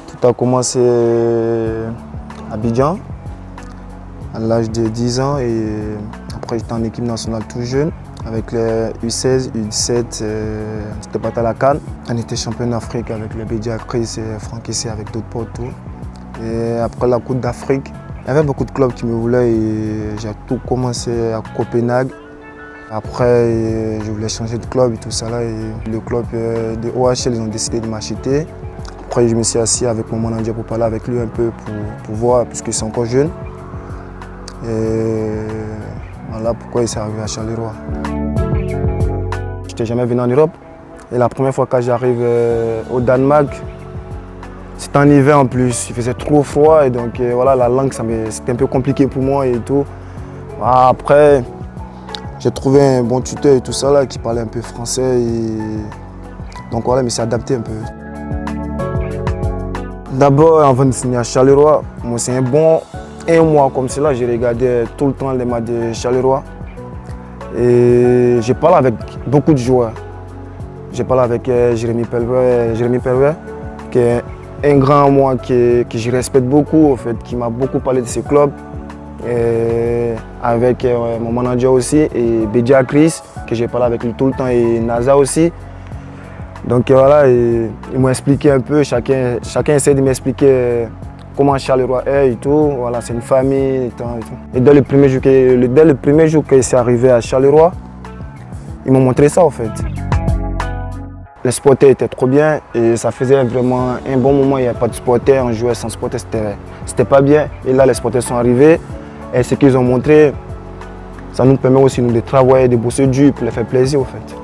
Tout a commencé à Abidjan, à l'âge de 10 ans, et après j'étais en équipe nationale tout jeune, avec les U16, U17, c'était pas à la CAN. On était champion d'Afrique avec le Bédia Chris et Franck Essé avec d'autres potes. Et après la Coupe d'Afrique, il y avait beaucoup de clubs qui me voulaient et j'ai tout commencé à Copenhague. Après, je voulais changer de club et tout ça là, et le club de OHL, ils ont décidé de m'acheter. Après, je me suis assis avec mon manager pour parler avec lui un peu, pour voir, puisque c'est encore jeune. Et voilà pourquoi il s'est arrivé à Charleroi. Je n'étais jamais venu en Europe. Et la première fois que j'arrive au Danemark, c'était en hiver en plus. Il faisait trop froid et donc voilà, la langue, c'était un peu compliqué pour moi et tout. Après, j'ai trouvé un bon tuteur et tout ça là, qui parlait un peu français. Donc voilà, mais c'est adapté un peu. D'abord, avant de signer à Charleroi, moi c'est un bon 1 mois comme cela, j'ai regardé tout le temps les matchs de Charleroi. Et j'ai parlé avec beaucoup de joueurs. J'ai parlé avec Jérémy Perver, qui est un grand à moi, que je respecte beaucoup, en fait, qui m'a beaucoup parlé de ce club. Et avec mon manager aussi, et Bédia Chris, que j'ai parlé avec lui tout le temps, et Naza aussi. Donc voilà, ils m'ont expliqué un peu, chacun essaie de m'expliquer comment Charleroi est et tout. Voilà, c'est une famille et tout. Et dès le premier jour qu'ils sont arrivés à Charleroi, ils m'ont montré ça en fait. Les supporters étaient trop bien et ça faisait vraiment un bon moment. Il n'y avait pas de supporters, on jouait sans supporters, c'était pas bien. Et là, les supporters sont arrivés et ce qu'ils ont montré, ça nous permet aussi de travailler, de bosser dur pour les faire plaisir en fait.